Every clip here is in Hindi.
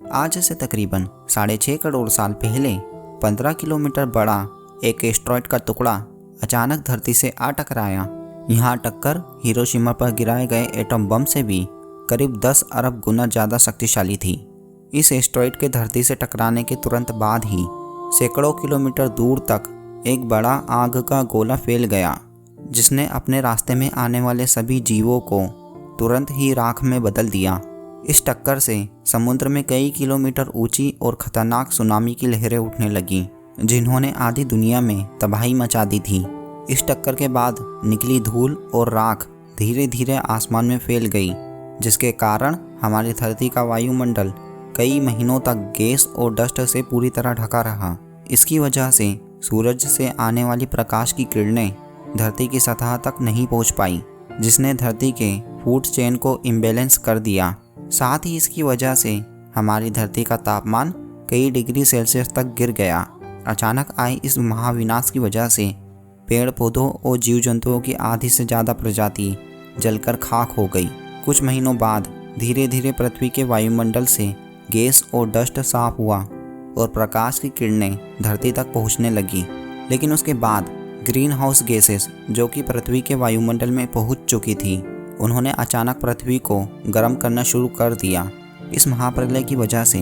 आज से तकरीबन 6.5 करोड़ साल पहले 15 किलोमीटर बड़ा एक एस्टेरॉयड का टुकड़ा अचानक धरती से आ टकराया। यहाँ टक्कर हिरोशिमा पर गिराए गए एटम बम से भी करीब 10 अरब गुना ज़्यादा शक्तिशाली थी। इस एस्टेरॉयड के धरती से टकराने के तुरंत बाद ही सैकड़ों किलोमीटर दूर तक एक बड़ा आग का गोला फैल गया, जिसने अपने रास्ते में आने वाले सभी जीवों को तुरंत ही राख में बदल दिया। इस टक्कर से समुद्र में कई किलोमीटर ऊंची और खतरनाक सुनामी की लहरें उठने लगीं, जिन्होंने आधी दुनिया में तबाही मचा दी थी। इस टक्कर के बाद निकली धूल और राख धीरे धीरे आसमान में फैल गई, जिसके कारण हमारी धरती का वायुमंडल कई महीनों तक गैस और डस्ट से पूरी तरह ढका रहा। इसकी वजह से सूरज से आने वाली प्रकाश की किरणें धरती की सतह तक नहीं पहुंच पाई, जिसने धरती के फूड चेन को इम्बैलेंस कर दिया। साथ ही इसकी वजह से हमारी धरती का तापमान कई डिग्री सेल्सियस तक गिर गया। अचानक आए इस महाविनाश की वजह से पेड़ पौधों और जीव जंतुओं की आधी से ज़्यादा प्रजाति जलकर खाक हो गई। कुछ महीनों बाद धीरे धीरे पृथ्वी के वायुमंडल से गैस और डस्ट साफ हुआ और प्रकाश की किरणें धरती तक पहुंचने लगी। लेकिन उसके बाद ग्रीन हाउस गैसेस, जो कि पृथ्वी के वायुमंडल में पहुंच चुकी थी, उन्होंने अचानक पृथ्वी को गर्म करना शुरू कर दिया। इस महाप्रलय की वजह से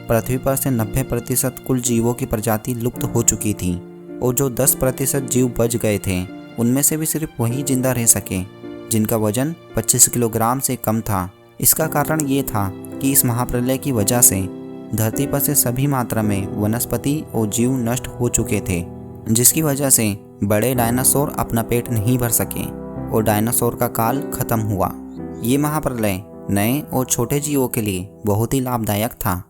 पृथ्वी पर से 90% कुल जीवों की प्रजाति लुप्त हो चुकी थी और जो 10% जीव बच गए थे, उनमें से भी सिर्फ वही जिंदा रह सके जिनका वजन 25 किलोग्राम से कम था। इसका कारण ये था कि इस महाप्रलय की वजह से धरती पर से सभी मात्रा में वनस्पति और जीव नष्ट हो चुके थे, जिसकी वजह से बड़े डायनासोर अपना पेट नहीं भर सके और डायनासोर का काल खत्म हुआ। ये महाप्रलय नए और छोटे जीवों के लिए बहुत ही लाभदायक था।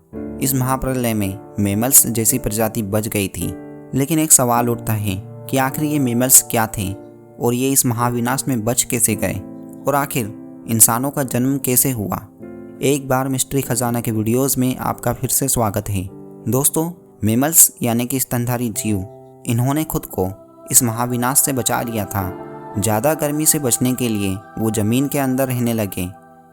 इस महाप्रलय में मैमल्स जैसी प्रजाति बच गई थी। लेकिन एक सवाल उठता है कि आखिर ये मैमल्स क्या थे और ये इस महाविनाश में बच कैसे गए, और आखिर इंसानों का जन्म कैसे हुआ। एक बार मिस्ट्री खजाना के वीडियोस में आपका फिर से स्वागत है। दोस्तों, मैमल्स यानी कि स्तनधारी जीव, इन्होंने खुद को इस महाविनाश से बचा लिया था। ज़्यादा गर्मी से बचने के लिए वो ज़मीन के अंदर रहने लगे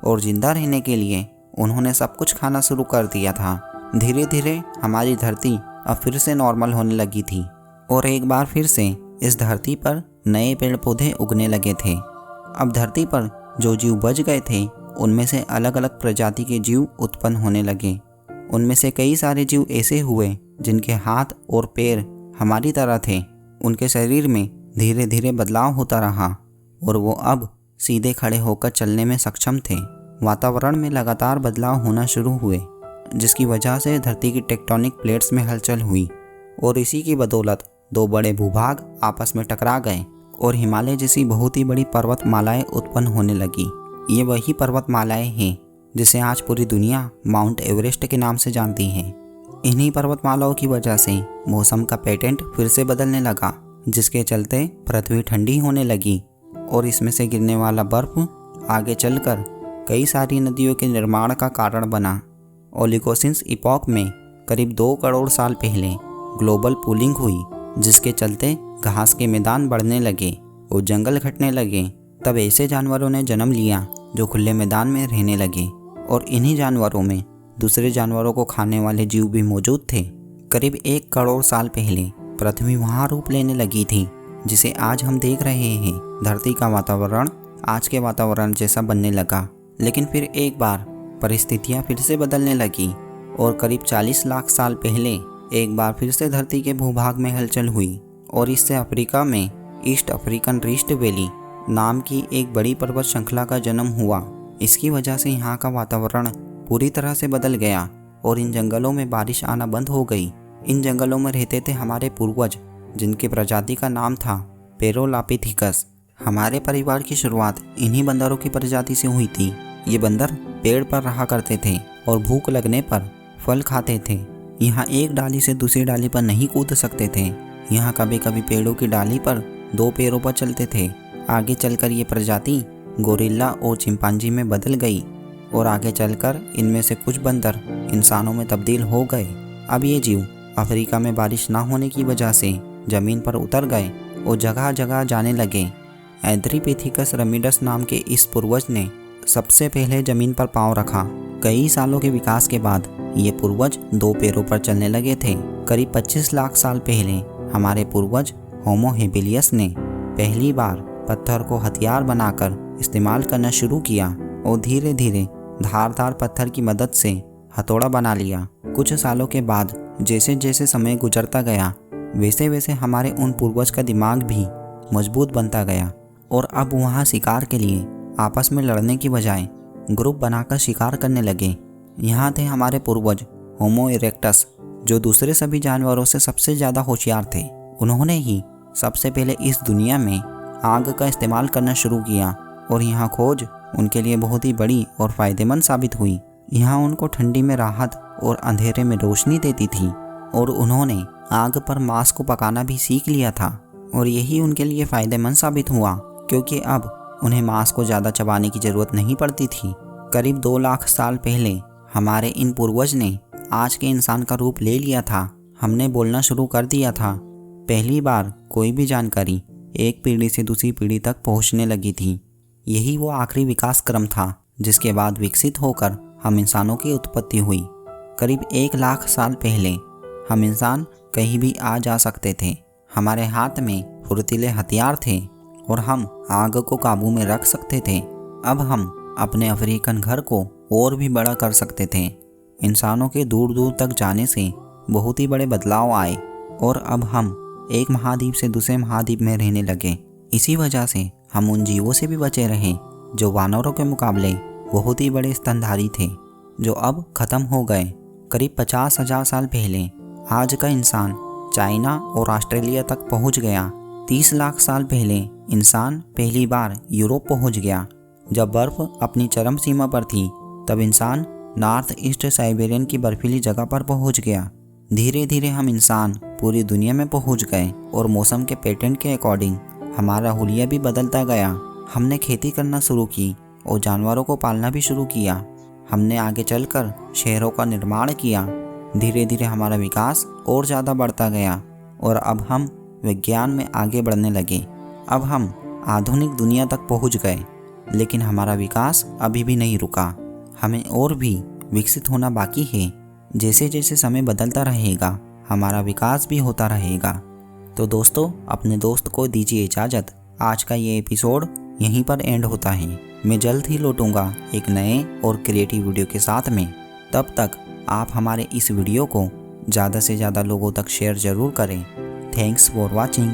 और ज़िंदा रहने के लिए उन्होंने सब कुछ खाना शुरू कर दिया था। धीरे धीरे हमारी धरती अब फिर से नॉर्मल होने लगी थी और एक बार फिर से इस धरती पर नए पेड़ पौधे उगने लगे थे। अब धरती पर जो जीव बच गए थे, उनमें से अलग अलग प्रजाति के जीव उत्पन्न होने लगे। उनमें से कई सारे जीव ऐसे हुए जिनके हाथ और पैर हमारी तरह थे। उनके शरीर में धीरे धीरे बदलाव होता रहा और वो अब सीधे खड़े होकर चलने में सक्षम थे। वातावरण में लगातार बदलाव होना शुरू हुए, जिसकी वजह से धरती की टेक्टोनिक प्लेट्स में हलचल हुई और इसी की बदौलत दो बड़े भूभाग आपस में टकरा गए और हिमालय जैसी बहुत ही बड़ी पर्वतमालाएं उत्पन्न होने लगी। ये वही पर्वतमालाएं हैं जिसे आज पूरी दुनिया माउंट एवरेस्ट के नाम से जानती है। इन्हीं पर्वतमालाओं की वजह से मौसम का पैटर्न फिर से बदलने लगा, जिसके चलते पृथ्वी ठंडी होने लगी और इसमें से गिरने वाला बर्फ आगे चलकर कई सारी नदियों के निर्माण का कारण बना। ओलिगोसिन्स इपॉक में करीब 2 करोड़ साल पहले ग्लोबल कूलिंग हुई, जिसके चलते घास के मैदान बढ़ने लगे और जंगल घटने लगे। तब ऐसे जानवरों ने जन्म लिया जो खुले मैदान में रहने लगे और इन्हीं जानवरों में दूसरे जानवरों को खाने वाले जीव भी मौजूद थे। करीब 1 करोड़ साल पहले पृथ्वी वहाँ रूप लेने लगी थी जिसे आज हम देख रहे हैं। धरती का वातावरण आज के वातावरण जैसा बनने लगा, लेकिन फिर एक बार परिस्थितियाँ फिर से बदलने लगी और करीब 40 लाख साल पहले एक बार फिर से धरती के भूभाग में हलचल हुई और इससे अफ्रीका में ईस्ट अफ्रीकन रिफ्ट वैली नाम की एक बड़ी पर्वत श्रृंखला का जन्म हुआ। इसकी वजह से यहाँ का वातावरण पूरी तरह से बदल गया और इन जंगलों में बारिश आना बंद हो गई। इन जंगलों में रहते थे हमारे पूर्वज, जिनकी प्रजाति का नाम था पेरोलापिथिकस। हमारे परिवार की शुरुआत इन्हीं बंदरों की प्रजाति से हुई थी। ये बंदर पेड़ पर रहा करते थे और भूख लगने पर फल खाते थे। यहाँ एक डाली से दूसरी डाली पर नहीं कूद सकते थे। यहाँ कभी कभी पेड़ों की डाली पर 2 पैरों पर चलते थे। आगे चलकर ये प्रजाति गोरिल्ला और चिंपांजी में बदल गई और आगे चलकर इनमें से कुछ बंदर इंसानों में तब्दील हो गए। अब ये जीव अफ्रीका में बारिश ना होने की वजह से ज़मीन पर उतर गए और जगह जगह जाने लगे। एड्रीपिथिकस रमिडस नाम के इस पूर्वज ने सबसे पहले ज़मीन पर पाँव रखा। कई सालों के विकास के बाद ये पूर्वज 2 पैरों पर चलने लगे थे। करीब 25 लाख साल पहले हमारे पूर्वज होमो हेबिलियस ने पहली बार पत्थर को हथियार बनाकर इस्तेमाल करना शुरू किया और धीरे धीरे धारदार पत्थर की मदद से हथौड़ा बना लिया। कुछ सालों के बाद जैसे जैसे समय गुजरता गया वैसे वैसे हमारे उन पूर्वज का दिमाग भी मजबूत बनता गया और अब वहाँ शिकार के लिए आपस में लड़ने की बजाय ग्रुप बनाकर शिकार करने लगे। यहाँ थे हमारे पूर्वज होमो इरेक्टस, जो दूसरे सभी जानवरों से सबसे ज़्यादा होशियार थे। उन्होंने ही सबसे पहले इस दुनिया में आग का इस्तेमाल करना शुरू किया और यहाँ खोज उनके लिए बहुत ही बड़ी और फ़ायदेमंद साबित हुई। यहाँ उनको ठंडी में राहत और अंधेरे में रोशनी देती थी और उन्होंने आग पर मांस को पकाना भी सीख लिया था और यही उनके लिए फ़ायदेमंद साबित हुआ क्योंकि अब उन्हें मांस को ज़्यादा चबाने की ज़रूरत नहीं पड़ती थी। करीब 2 लाख साल पहले हमारे इन पूर्वज ने आज के इंसान का रूप ले लिया था। हमने बोलना शुरू कर दिया था। पहली बार कोई भी जानकारी एक पीढ़ी से दूसरी पीढ़ी तक पहुंचने लगी थी। यही वो आखिरी विकास क्रम था जिसके बाद विकसित होकर हम इंसानों की उत्पत्ति हुई। करीब 1 लाख साल पहले हम इंसान कहीं भी आ जा सकते थे। हमारे हाथ में फुर्तीले हथियार थे और हम आग को काबू में रख सकते थे। अब हम अपने अफ्रीकन घर को और भी बड़ा कर सकते थे। इंसानों के दूर दूर तक जाने से बहुत ही बड़े बदलाव आए और अब हम एक महाद्वीप से दूसरे महाद्वीप में रहने लगे। इसी वजह से हम उन जीवों से भी बचे रहे जो वानरों के मुकाबले बहुत ही बड़े स्तनधारी थे, जो अब ख़त्म हो गए। करीब 50,000 साल पहले आज का इंसान चाइना और ऑस्ट्रेलिया तक पहुंच गया। 30 लाख साल पहले इंसान पहली बार यूरोप पहुंच गया। जब बर्फ़ अपनी चरम सीमा पर थी तब इंसान नॉर्थ ईस्ट साइबेरियन की बर्फीली जगह पर पहुंच गया। धीरे धीरे हम इंसान पूरी दुनिया में पहुंच गए और मौसम के पैटर्न के अकॉर्डिंग हमारा हुलिया भी बदलता गया। हमने खेती करना शुरू की और जानवरों को पालना भी शुरू किया। हमने आगे चलकर शहरों का निर्माण किया। धीरे धीरे हमारा विकास और ज़्यादा बढ़ता गया और अब हम विज्ञान में आगे बढ़ने लगे। अब हम आधुनिक दुनिया तक पहुंच गए, लेकिन हमारा विकास अभी भी नहीं रुका। हमें और भी विकसित होना बाकी है। जैसे जैसे समय बदलता रहेगा हमारा विकास भी होता रहेगा। तो दोस्तों, अपने दोस्त को दीजिए इजाज़त। आज का ये एपिसोड यहीं पर एंड होता है। मैं जल्द ही लौटूंगा एक नए और क्रिएटिव वीडियो के साथ में। तब तक आप हमारे इस वीडियो को ज़्यादा से ज़्यादा लोगों तक शेयर ज़रूर करें। Thanks for watching.